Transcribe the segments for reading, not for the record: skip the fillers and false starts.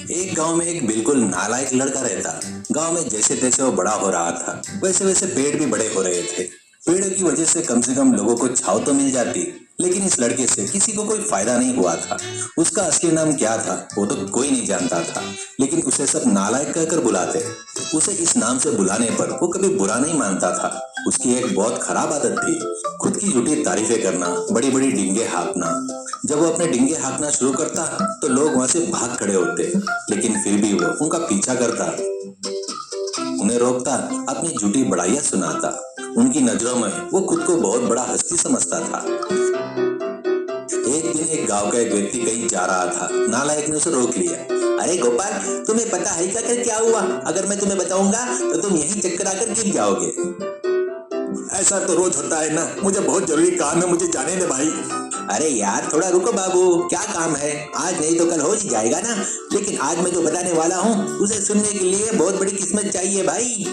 एक गांव में एक बिल्कुल नालायक लड़का रहता। गांव में जैसे तैसे वो बड़ा हो रहा था, वैसे वैसे पेड़ भी बड़े हो रहे थे। पेड़ों की वजह से कम लोगों को छांव तो मिल जाती, लेकिन इस लड़के से किसी को कोई फायदा नहीं हुआ था। उसका असली नाम क्या था वो तो कोई नहीं जानता था, लेकिन उसे सब नालायक कहकर बुलाते। उसे इस नाम से बुलाने पर वो कभी बुरा नहीं मानता था। उसकी एक बहुत खराब आदत थी, खुद की झूठी तारीफें करना, बड़ी बड़ी डिंगे हाँकना। जब वो अपने डिंगे हाँकना शुरू करता तो लोग वहां से भाग खड़े होते, लेकिन फिर भी वो उनका पीछा करता, उन्हें रोकता, अपनी झूठी बड़ाइयां सुनाता। उनकी नजरों में वो खुद को बहुत बड़ा हस्ती समझता था। एक दिन एक गांव का एक व्यक्ति कहीं जा रहा था। नालायक ने उसे रोक लिया। अरे गोपाल, तुम्हें पता है क्या हुआ? अगर मैं तुम्हें बताऊंगा तो तुम यहीं चक्कर आकर गिर जाओगे। ऐसा तो रोज होता है ना, मुझे बहुत जरूरी काम है, मुझे जाने दे भाई। अरे यार थोड़ा रुको बाबू, क्या काम है? आज नहीं तो कल हो ही जाएगा ना। लेकिन आज मैं जो बताने वाला हूँ उसे सुनने के लिए बहुत बड़ी किस्मत चाहिए भाई।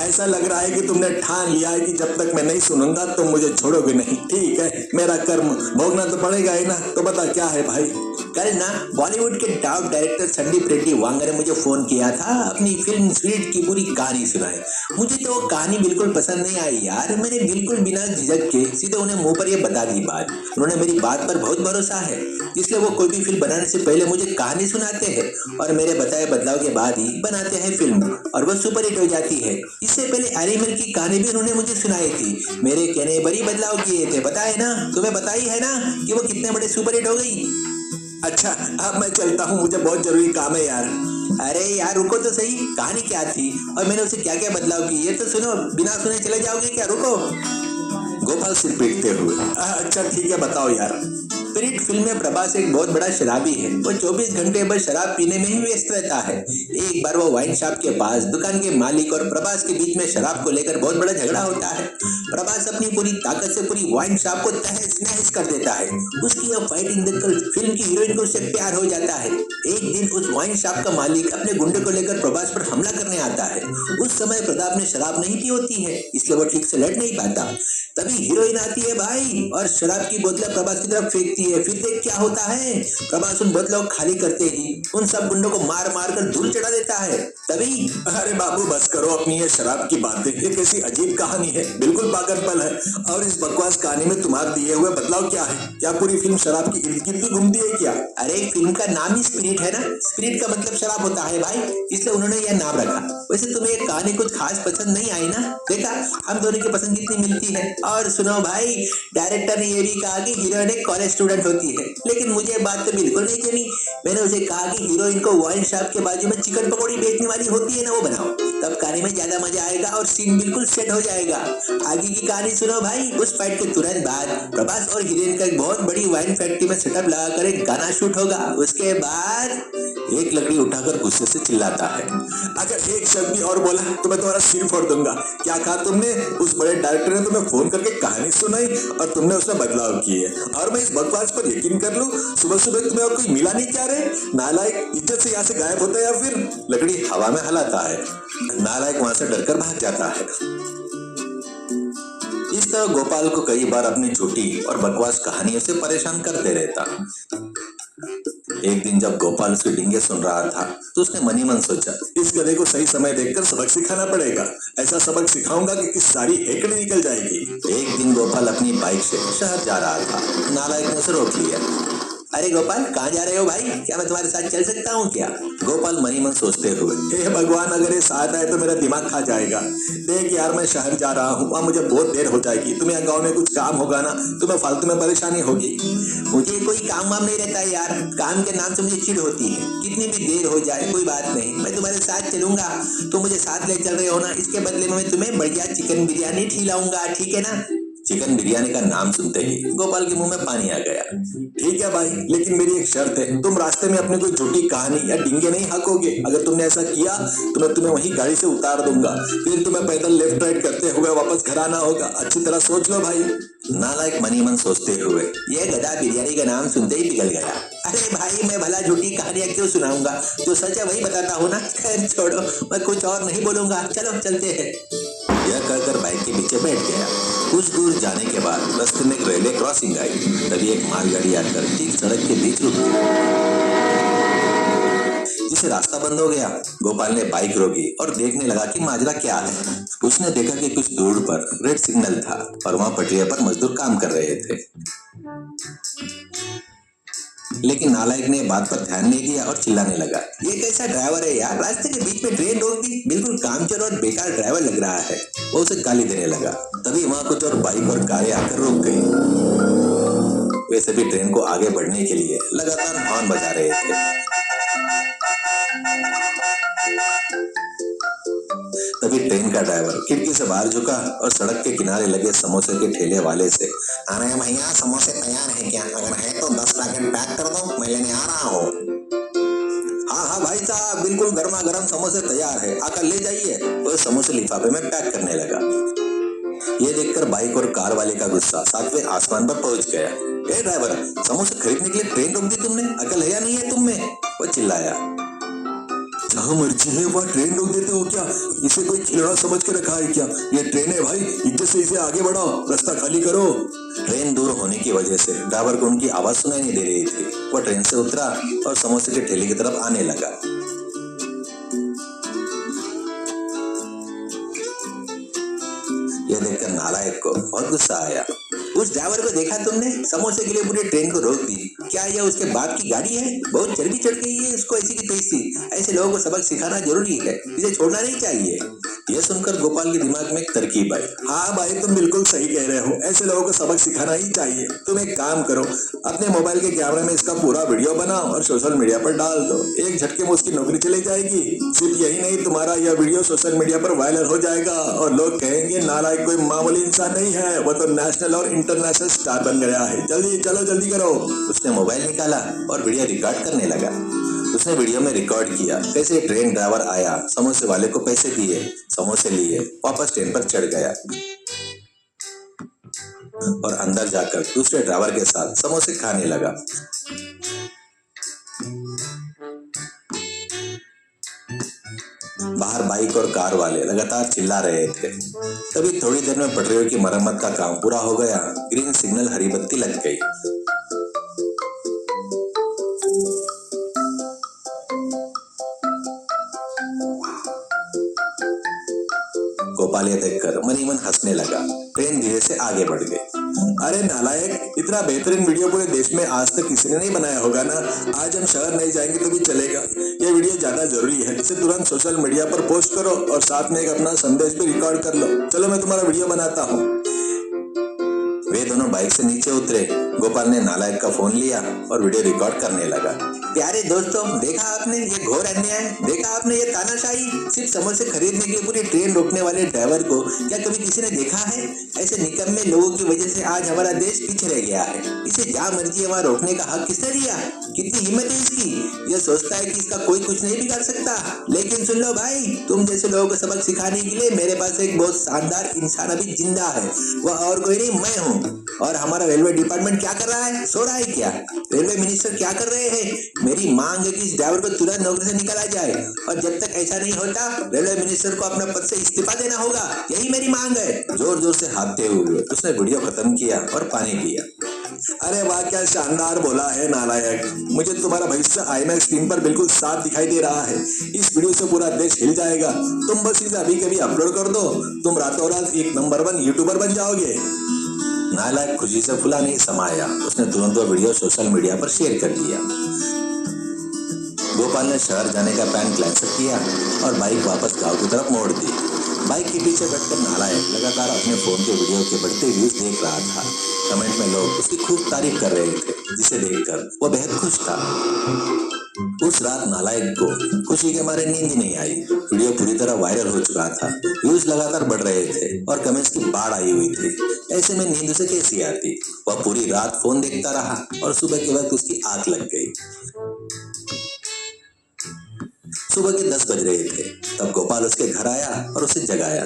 ऐसा लग रहा है कि तुमने ठान लिया है कि जब तक मैं नहीं सुनूंगा तुम मुझे छोड़ोगे नहीं। ठीक है, मेरा कर्म भोगना तो पड़ेगा ही ना। तो बता क्या है भाई। कल ना बॉलीवुड के टॉप डायरेक्टर संदीप रेड्डी वांगा ने मुझे फोन किया था अपनी फिल्म स्प्रिट की पूरी कहानी सुनाए। मुझे तो वो कहानी बिल्कुल पसंद नहीं आई यार। मैंने बिल्कुल बिना झिझक के सीधे उन्हें मुंह पर ये बता दी बात। उन्होंने मेरी बात पर बहुत भरोसा है, इसलिए वो कोई भी फिल्म बनाने से पहले मुझे कहानी सुनाते हैं और मेरे बताए बदलाव के बाद ही बनाते हैं फिल्म, और वो सुपर हिट हो जाती है। इससे पहले एनिमल की कहानी भी उन्होंने मुझे सुनाई थी, मेरे कहने बड़ी बदलाव किए थे। पता है ना, तुम्हें पता ही है ना कि वो कितने बड़े सुपर हिट हो गई। अच्छा, अब मैं चलता हूँ, मुझे बहुत जरूरी काम है यार। अरे यार रुको तो सही, कहानी क्या थी और मैंने उसे क्या क्या बदलाव किए ये तो सुनो। बिना सुने चले जाओगे क्या? रुको। गोपाल सिर पीटते हुए, अच्छा ठीक है बताओ यार। स्पिरिट फिल्म में प्रभास एक बहुत बड़ा शराबी है। वो 24 घंटे बस शराब पीने में ही व्यस्त रहता है। एक बार वो वाइन शॉप के पास दुकान के मालिक और प्रभास के बीच में शराब को लेकर बहुत बड़ा झगड़ा होता है। प्रभास अपनी पूरी ताकत से पूरी वाइन शॉप को तहस नहस कर देता है। उसकी यह फाइटिंग देखकर फिल्म की हीरोइन को उससे प्यार हो जाता है। एक दिन उस वाइन शॉप का मालिक अपने गुंडे को लेकर प्रभास पर हमला करने आता है। उस समय प्रताप ने शराब नहीं पी होती है, इसलिए वो ठीक से लड़ नहीं पाता। तभी हीरोइन आती है भाई और शराब की बोतलें प्रभास की तरफ फेंकती है। फिर देख क्या होता है, प्रभास उन बोतलों को खाली करते ही उन सब गुंडों को मार मार कर धूल चढ़ा देता है। तभी अरे बाबू बस करो अपनी ये शराब की बातें। ये कैसी अजीब कहानी है, बिल्कुल पागलपन है। और इस बकवास कहानी में तुम्हारे दिए हुए बदलाव क्या है? क्या पूरी फिल्म शराब की इर्द गिर्द घूमती है क्या? अरे फिल्म का नाम ही स्पिरिट है ना, स्पिरिट का मतलब शराब होता है भाई, इसलिए उन्होंने यह नाम रखा। वैसे तुम्हें ये कहानी कुछ खास पसंद नहीं आई ना? देखा हम दोनों की पसंद कितनी मिलती है। और सुनो भाई, डायरेक्टर ने ये भी कहा कि हीरोइन एक कॉलेज स्टूडेंट होती है, लेकिन मुझे बात तो बिल्कुल नहीं जमी। मैंने उसे कहा कि हीरोइन को वाइन शॉप के बाजू में चिकन पकौड़ी बेचने वाली होती है ना, वो बनाओ, तब कहानी में ज्यादा मजा आएगा और सीन बिल्कुल सेट हो जाएगा। आगे की कहानी सुनो भाई। उस फाइट के तुरंत बाद प्रभास और हीरोइन का एक बहुत बड़ी वाइन फैक्ट्री में सेटअप लगाकर एक गाना शूट होगा। उसके बाद एक लकड़ी उठाकर गुस्से से चिल्लाता है, अगर एक शब्द भी और बोला तो मैं तुम्हारा सिर फोड़ दूंगा। क्या कहा तुमने? उस बड़े डायरेक्टर ने तुम्हें फोन करके कहानी सुनाई और तुमने उसमें बदलाव किए, और मैं इस बकवास पर यकीन कर लूं? सुबह सुबह तुम्हें और कोई मिला नहीं क्या रे? नालायक, इज्जत से यहाँ से गायब होता है या फिर? लकड़ी हवा में हलाता है। नालायक वहां से डरकर भाग जाता है। इस तरह गोपाल को कई बार अपनी झूठी और बकवास कहानियों से परेशान करते रहता। एक दिन जब गोपाल उसकी डिंगे सुन रहा था तो उसने मनी मन सोचा, इस गधे को सही समय देखकर सबक सिखाना पड़ेगा। ऐसा सबक सिखाऊंगा कि सारी हेकड़ी निकल जाएगी। एक दिन गोपाल अपनी बाइक से शहर जा रहा था। नालायक ने उसे रोक लिया। अरे गोपाल, कहाँ जा रहे हो भाई? क्या मैं तुम्हारे साथ चल सकता हूँ क्या? गोपाल मनी मन सोचते हुए, हे भगवान, अगर ये साथ आए तो मेरा दिमाग खा जाएगा। देख यार, मैं शहर जा रहा हूँ, वहाँ मुझे बहुत देर हो जाएगी। तुम्हें गाँव में कुछ काम होगा ना, तुम्हें फालतू में परेशानी होगी। मुझे कोई काम वाम नहीं रहता है यार। काम के नाम से मुझे चिढ़ होती है। कितनी भी देर हो जाए कोई बात नहीं, मैं तुम्हारे साथ चलूंगा। तो मुझे साथ ले चल रहे हो ना, इसके बदले में मैं तुम्हें बढ़िया चिकन बिरयानी खिलाऊंगा, ठीक है ना? चिकन बिरयानी का नाम सुनते ही गोपाल के मुंह में पानी आ गया। ठीक है भाई, लेकिन मेरी एक शर्त है, तुम रास्ते में अपनी कोई झूठी कहानी या डिंगे नहीं हाँकोगे। अगर तुमने ऐसा किया तो मैं तुम्हें वहीं गाड़ी से उतार दूंगा, फिर तुम्हें पैदल लेफ्ट राइट करते हुए वापस घर आना होगा। अच्छी तरह सोच लो भाई। नालायक मनी मन सोचते हुए यह गधा बिरयानी का नाम सुनते ही पिघल गया। अरे भाई, मैं भला झूठी कहानियां क्यों सुनाऊंगा? जो सच है वही बताता हूँ ना। खैर छोड़ो, मैं कुछ और नहीं बोलूंगा, चलो चलते हैं। यह कहकर बाइक के पीछे बैठ गया। कुछ दूर जाने के बाद रास्ते में एक रेलवे क्रॉसिंग आई। तभी एक मालगाड़ी आकर ठीक सड़क के बीच रुक गई। उसे रास्ता बंद हो गया। गोपाल ने बाइक रोकी और देखने लगा कि माजरा क्या है। उसने देखा कि कुछ दूर पर रेड सिग्नल था और वहां पटरिया पर मजदूर काम कर रहे थे। लेकिन नालायक ने बात पर ध्यान नहीं दिया और चिल्लाने लगा, ये कैसा ड्राइवर है यार, रास्ते के बीच में ट्रेन रोक दी, बिल्कुल कामचोर और बेकार ड्राइवर लग रहा है। वो उसे गाली देने लगा। तभी वहां कुछ और बाइक और कारें आकर रुक गई। वे सभी ट्रेन को आगे बढ़ने के लिए लगातार हॉर्न बजा रहे थे। तभी ट्रेन का ड्राइवर खिड़की से बाहर झुका और सड़क के किनारे लगे समोसे के ठेले वाले से, अरे भैया समोसे तैयार है क्या? अगर है तो 10 पैकेट पैक कर दो, मैं लेने आ रहा हूँ। हाँ हाँ भाई साहब, बिल्कुल गर्मा गर्म समोसे तैयार है, आकर ले जाइए। वो समोसे लिफाफे में पैक करने लगा। ये देखकर बाइक और कार वाले का गुस्सा सातवें आसमान पर पहुंच गया। ए ड्राइवर, समोसे खरीदने के लिए ट्रेन रोक दी तुमने, अकल है या नहीं है तुम में? वो चिल्लाया। जहाँ मर्जी है वहाँ ट्रेन रोक देते हो क्या? इसे कोई खिलौना समझ के रखा है क्या? ये ट्रेन है भाई, इज्जत से इसे आगे बढ़ाओ, रास्ता खाली करो। ट्रेन दूर होने की वजह से ड्राइवर को उनकी आवाज सुनाई नहीं दे रही थी। वह ट्रेन से उतरा और समोसे के ठेले की तरफ आने लगा। यह देखकर नालायक को बहुत गुस्सा आया। उस ड्राइवर को देखा तुमने? समोसे के लिए पूरी ट्रेन को रोक दी। क्या यह उसके बाप की गाड़ी है? बहुत चर्बी चढ़ गई है इसको ऐसी की तैसी। ऐसे लोगों को सबक सिखाना जरूरी है, इसे छोड़ना नहीं चाहिए। यह सुनकर गोपाल के दिमाग में एक तरकीब आई। हाँ भाई, तुम बिल्कुल सही कह रहे हो, ऐसे लोगों को सबक सिखाना ही चाहिए। तुम एक काम करो, अपने मोबाइल के कैमरे में इसका पूरा वीडियो बनाओ और सोशल मीडिया पर डाल दो। एक झटके में उसकी नौकरी चली जाएगी। सिर्फ यही नहीं, तुम्हारा यह वीडियो सोशल मीडिया पर वायरल हो जाएगा और लोग कहेंगे नालायक कोई मामूली इंसान नहीं है, वो तो नेशनल और इंटरनेशनल स्टार बन गया है। जल्दी चलो, जल्दी करो। उसने मोबाइल निकाला और वीडियो रिकॉर्ड करने लगा। उसने वीडियो में रिकॉर्ड किया कैसे ट्रेन ड्राइवर आया, समोसे वाले को पैसे दिए, समोसे लिए, वापस ट्रेन पर चढ़ गया और अंदर जाकर दूसरे ड्राइवर के साथ समोसे खाने लगा। बाहर बाइक और कार वाले लगातार चिल्ला रहे थे। तभी थोड़ी देर में पटरियों की मरम्मत का काम पूरा हो गया। ग्रीन सिग्नल हरी बत्ती लग गई। गोपाल ये देखकर मन ही मन हंसने लगा। ट्रेन धीरे से आगे बढ़ गई। अरे नालायक, इतना बेहतरीन वीडियो पूरे देश में आज तक किसी ने नहीं बनाया होगा ना। आज हम शहर नहीं जाएंगे तो भी चलेगा। ये वीडियो ज्यादा जरूरी है, इसे तुरंत सोशल मीडिया पर पोस्ट करो और साथ में एक अपना संदेश भी रिकॉर्ड कर लो। चलो मैं तुम्हारा वीडियो बनाता हूँ। वे दोनों बाइक से नीचे उतरे। गोपाल ने नालायक का फोन लिया और वीडियो रिकॉर्ड करने लगा। प्यारे दोस्तों, देखा आपने ये घोर अन्याय, देखा आपने ये तानाशाही। सिर्फ समोसे खरीदने के लिए पूरी ट्रेन रोकने वाले ड्राइवर को क्या कभी किसी ने देखा है? ऐसे निकम्मे लोगों की वजह से आज हमारा देश पीछे रह गया है। इसे जहाँ मर्जी वहाँ रोकने का हक किसने दिया? कितनी हिम्मत है इसकी? यह सोचता है कि इसका कोई कुछ नहीं बिगाड़ सकता। लेकिन सुन लो भाई, तुम जैसे लोगों को सबक सिखाने के लिए मेरे पास एक बहुत शानदार इंसान अभी जिंदा है। वह और कोई नहीं, मैं हूँ। और हमारा रेलवे डिपार्टमेंट क्या कर रहा है? सो रहा है क्या? रेलवे मिनिस्टर क्या कर रहे हैं? मेरी मांग है कि इस ड्राइवर को तुरंत नौकरी से निकाला जाए और जब तक ऐसा नहीं होता रेलवे मिनिस्टर को अपना पद से इस्तीफा देना होगा। यही मेरी मांग है। जोर जोर से हाथते हुए उसने वीडियो खत्म किया और पानी पिया। अरे वाह, क्या शानदार बोला है नालायक। मुझे तुम्हारा भविष्य आईमैक्स स्क्रीन पर बिल्कुल साफ दिखाई दे रहा है। इस वीडियो से पूरा देश हिल जाएगा। तुम बस इसे अभी कभी अपलोड कर दो, तुम रातों रात एक नंबर 1 यूट्यूबर बन जाओगे। नालायक खुशी से फुला नहीं समाया। उसने तुरंत वो वीडियो सोशल मीडिया पर शेयर कर दिया। गोपाल ने शहर जाने का प्लान कैंसिल किया और बाइक वापस गांव की तरफ मोड़ दी। बाइक के पीछे बैठकर नालायक लगातार अपने फोन के वीडियो के बढ़ते व्यूज देख रहा था। कमेंट में लोग उसकी खूब तारीफ कर रहे थे, जिसे देखकर वो बेहद खुश था। उस रात नालायक को खुशी के मारे नींद ही नहीं आई। वीडियो पूरी तरह वायरल हो चुका था। व्यूज लगातार बढ़ रहे थे और कमेंट्स की बाढ़ आई हुई थी। ऐसे में नींद उसे कैसी आती? वह पूरी रात फोन देखता रहा और सुबह के वक्त उसकी आंख लग गई। सुबह के 10 बज रहे थे। तब गोपाल उसके घर आया और उसे जगाया।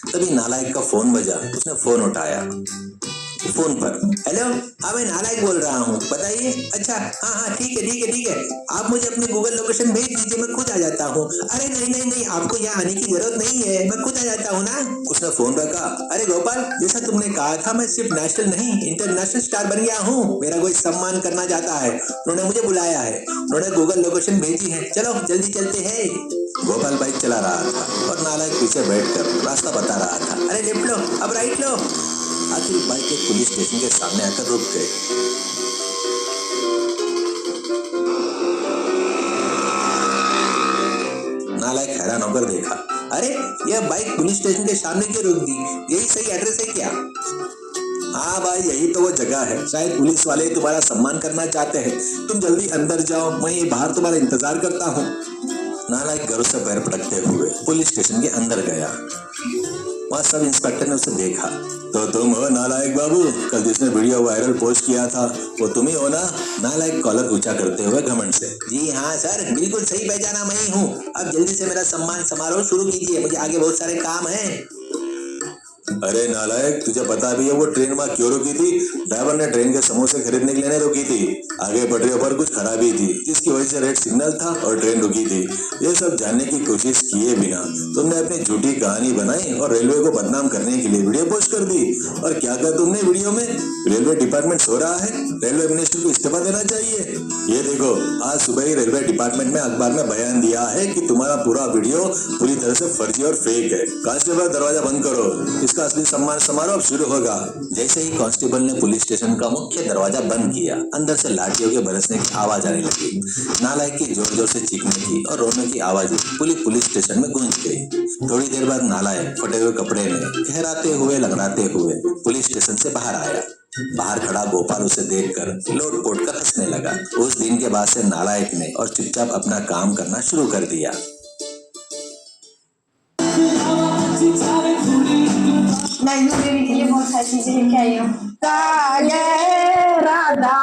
तभी नालायक का फोन बजा। उसने फोन उठाया। फोन पर। हेलो, हाँ मैं नालायक बोल रहा हूँ, बताइए। अच्छा, हाँ हाँ ठीक है ठीक है ठीक है, आप मुझे अपनी गूगल लोकेशन भेज दीजिए, मैं खुद आ जाता हूँ। अरे नहीं नहीं नहीं, आपको यहाँ आने की जरूरत नहीं है, मैं खुद आ जाता हूँ ना। उसने फोन रखा। अरे गोपाल, जैसा तुमने कहा था, मैं सिर्फ नेशनल नहीं इंटरनेशनल स्टार बन गया हूँ। मेरा कोई सम्मान करना चाहता है, उन्होंने मुझे बुलाया है, उन्होंने गूगल लोकेशन भेजी है, चलो जल्दी चलते हैं। गोपाल बाइक चला रहा था और नालायक पीछे बैठकर रास्ता बता रहा था। अरे लेफ्ट लो, अब राइट लो। आखिर बाइक एक पुलिस स्टेशन के सामने आकर रुक गई। नालायक हैरान होकर देखा। अरे यह बाइक पुलिस स्टेशन के सामने क्यों रुक दी? यही सही एड्रेस है क्या? हाँ भाई, यही तो वो जगह है। शायद पुलिस वाले तुम्हारा सम्मान करना चाहते हैं। तुम जल्दी अंदर जाओ, मैं ये बाहर तुम्हारा इंतजार करता हूँ। नालायक घरों से पैर पटकते हुए पुलिस स्टेशन के अंदर गया। वहाँ सब इंस्पेक्टर ने उसे देखा। तो तुम हो नालायक बाबू, कल जिसने वीडियो वायरल पोस्ट किया था, वो तुम ही हो ना? नालायक कॉलर ऊंचा करते हुए घमंड से। जी हाँ सर, बिल्कुल सही पहचाना, मैं ही हूँ। अब जल्दी से मेरा सम्मान समारोह शुरू कीजिए, मुझे आगे बहुत सारे काम हैं। अरे नालायक, तुझे पता भी है वो ट्रेन वहां क्यों रुकी थी? ड्राइवर ने ट्रेन के समोसे खरीदने के लिए नहीं रुकी थी। आगे पटरियों पर कुछ खराबी थी, जिसकी वजह से रेड सिग्नल था और ट्रेन रुकी थी। ये सब जानने की कोशिश किए बिना तुमने अपनी झूठी कहानी बनाई और रेलवे को बदनाम करने के लिए वीडियो पोस्ट कर दी। और क्या कहा तुमने वीडियो में? रेलवे डिपार्टमेंट सो रहा है, रेलवे मिनिस्टर को इस्तीफा देना चाहिए। ये देखो, आज सुबह ही रेलवे डिपार्टमेंट में अखबार में बयान दिया है कि तुम्हारा पूरा वीडियो पूरी तरह से फर्जी और फेक है। कांस्टेबल, दरवाजा बंद करो, इसका असली सम्मान समारोह अब शुरू होगा। जैसे ही कांस्टेबल ने पुलिस स्टेशन का मुख्य दरवाजा बंद किया, अंदर से लाठियों के बरसने की आवाज आने लगी। नालायक की जोर जोर से चीखने की और रोने की आवाजें पूरी पुलिस स्टेशन में गूंज गई। थोड़ी देर बाद नालायक फटे हुए कपड़े में कहराते हुए लगड़ाते हुए पुलिस स्टेशन से बाहर आया। बाहर खड़ा गोपाल उसे देखकर लोट पोट कर हंसने लगा। उस दिन के बाद से नालायक ने और चुपचाप अपना काम करना शुरू कर दिया। मैं यूं देवी के लिए बहुत सारी चीजें लेके आई हूँ। काले राधा